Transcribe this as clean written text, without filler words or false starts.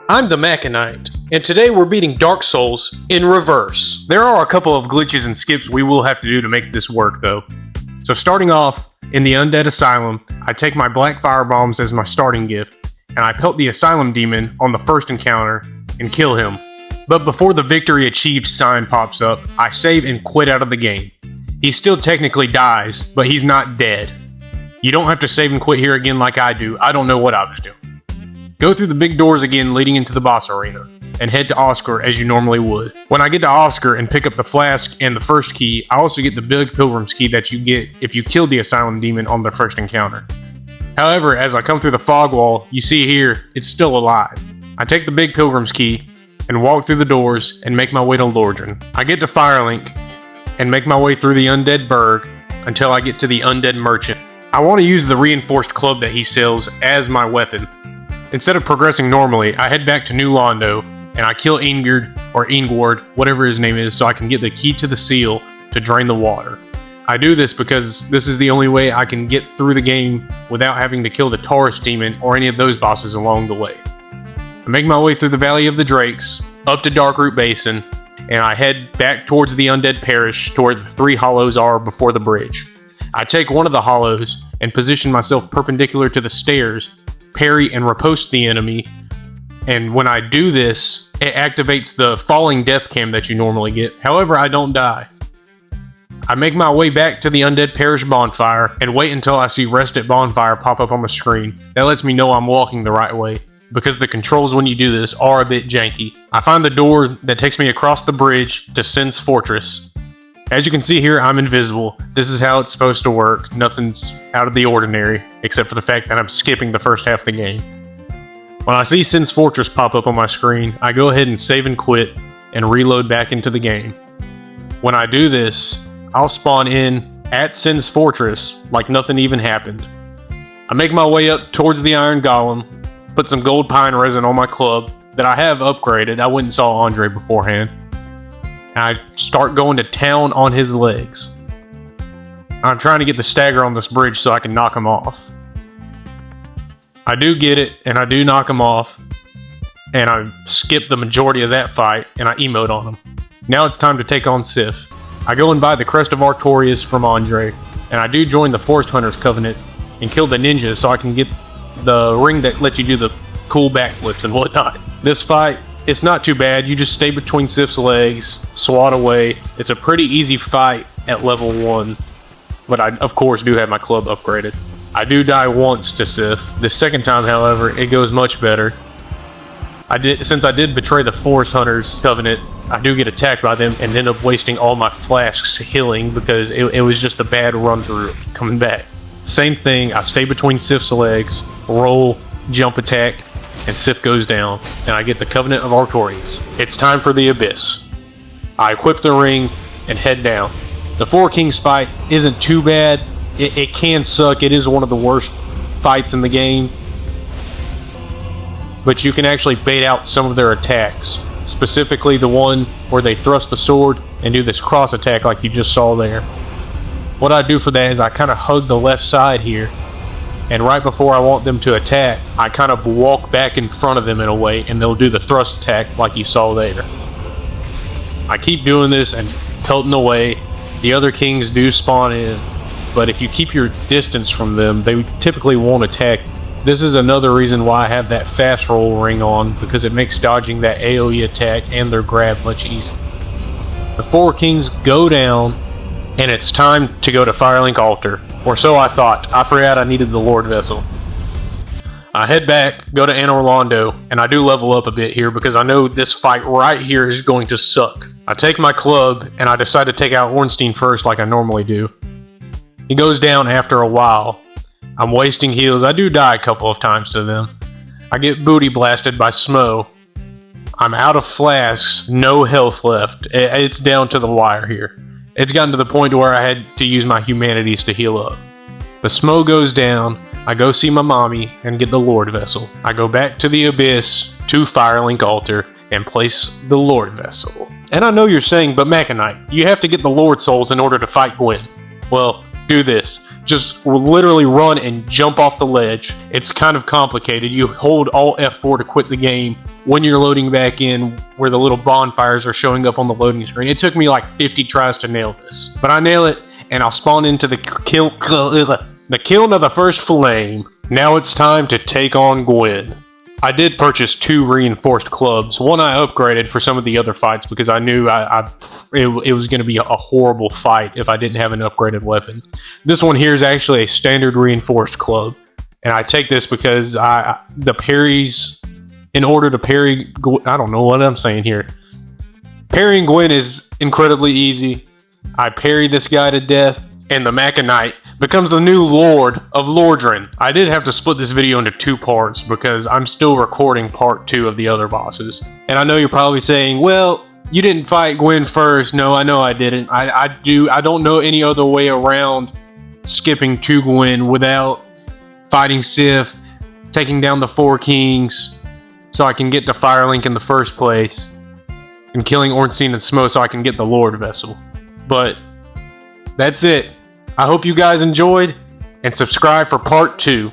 I'm the MacaKnight, and today we're beating Dark Souls in reverse. There are a couple of glitches and skips we will have to do to make this work though. So starting off, in the Undead Asylum, I take my black fire bombs as my starting gift, and I pelt the Asylum Demon on the first encounter and kill him. But before the victory achieved sign pops up, I save and quit out of the game. He still technically dies, but he's not dead. You don't have to save and quit here again like I do. I don't know what I was doing. Go through the big doors again leading into the boss arena, and head to Oscar as you normally would. When I get to Oscar and pick up the flask and the first key, I also get the big pilgrim's key that you get if you kill the Asylum Demon on their first encounter. However, as I come through the fog wall, you see here, it's still alive. I take the big pilgrim's key and walk through the doors and make my way to Lordran. I get to Firelink and make my way through the Undead Burg until I get to the Undead Merchant. I want to use the reinforced club that he sells as my weapon. Instead of progressing normally, I head back to New Londo, and I kill Ingard, or Ingward, whatever his name is, so I can get the key to the seal to drain the water. I do this because this is the only way I can get through the game without having to kill the Taurus Demon or any of those bosses along the way. I make my way through the Valley of the Drakes, up to Darkroot Basin, and I head back towards the Undead Parish to where the 3 hollows are before the bridge. I take one of the hollows and position myself perpendicular to the stairs, parry and riposte the enemy, and when I do this, it activates the falling death cam that you normally get. However, I don't die. I make my way back to the Undead Parish bonfire and wait until I see Rest at Bonfire pop up on the screen. That lets me know I'm walking the right way, because the controls when you do this are a bit janky. I find the door that takes me across the bridge to Sin's Fortress. As you can see here, I'm invisible. This is how it's supposed to work. Nothing's out of the ordinary, except for the fact that I'm skipping the first half of the game. When I see Sin's Fortress pop up on my screen, I go ahead and save and quit, and reload back into the game. When I do this, I'll spawn in at Sin's Fortress like nothing even happened. I make my way up towards the Iron Golem, put some gold pine resin on my club that I have upgraded. I went and saw Andre beforehand. I start going to town on his legs. I'm trying to get the stagger on this bridge so I can knock him off. I do get it, and I do knock him off, and I skip the majority of that fight, and I emote on him. Now it's time to take on Sif. I go and buy the Crest of Artorias from Andre, and I do join the Forest Hunters Covenant and kill the ninjas so I can get the ring that lets you do the cool backflips and whatnot. This fight, it's not too bad. You just stay between Sif's legs, swat away. It's a pretty easy fight at level 1, but I, of course, do have my club upgraded. I do die once to Sif. The second time, however, it goes much better. Since I did betray the Forest Hunters Covenant, I do get attacked by them and end up wasting all my flasks healing because it was just a bad run through coming back. Same thing, I stay between Sif's legs, roll, jump attack, and Sif goes down, and I get the Covenant of Artorias. It's time for the Abyss. I equip the ring and head down. The Four Kings fight isn't too bad. It can suck. It is one of the worst fights in the game. But you can actually bait out some of their attacks. Specifically the one where they thrust the sword and do this cross attack like you just saw there. What I do for that is I kind of hug the left side here, and right before I want them to attack, I kind of walk back in front of them in a way, and they'll do the thrust attack like you saw there. I keep doing this and pelting away. The other kings do spawn in, but if you keep your distance from them, they typically won't attack. This is another reason why I have that fast roll ring on, because it makes dodging that AoE attack and their grab much easier. The Four Kings go down, and it's time to go to Firelink Altar. Or so I thought. I forgot I needed the Lord Vessel. I head back, go to Anor Londo, and I do level up a bit here because I know this fight right here is going to suck. I take my club, and I decide to take out Ornstein first like I normally do. He goes down after a while. I'm wasting heals. I do die a couple of times to them. I get booty blasted by Smough. I'm out of flasks, no health left. It's down to the wire here. It's gotten to the point where I had to use my humanities to heal up. The Smough goes down. I go see my mommy and get the Lord Vessel. I go back to the Abyss, to Firelink Altar, and place the Lord Vessel. And I know you're saying, but MacaKnight, you have to get the Lord Souls in order to fight Gwyn. Well, do this. just literally run and jump off the ledge. It's kind of complicated. You hold Alt F4 to quit the game when you're loading back in, where the little bonfires are showing up on the loading screen. It took me like 50 tries to nail this, but I nail it, and I'll spawn into the kiln of the first flame. Now it's time to take on Gwyn. I did purchase 2 reinforced clubs. One I upgraded for some of the other fights because I knew it was going to be a horrible fight if I didn't have an upgraded weapon. This one here is actually a standard reinforced club, and I take this because the parries, in order to parry, I don't know what I'm saying here. Parrying Gwyn is incredibly easy. I parry this guy to death, and the MacaKnight becomes the new Lord of Lordran. I did have to split this video into 2 parts because I'm still recording part 2 of the other bosses. And I know you're probably saying, well, you didn't fight Gwyn first. No, I know I didn't. I don't know any other way around skipping to Gwyn without fighting Sif, taking down the 4 kings so I can get to Firelink in the first place, and killing Ornstein Smough so I can get the Lord Vessel. But that's it. I hope you guys enjoyed, and subscribe for part 2.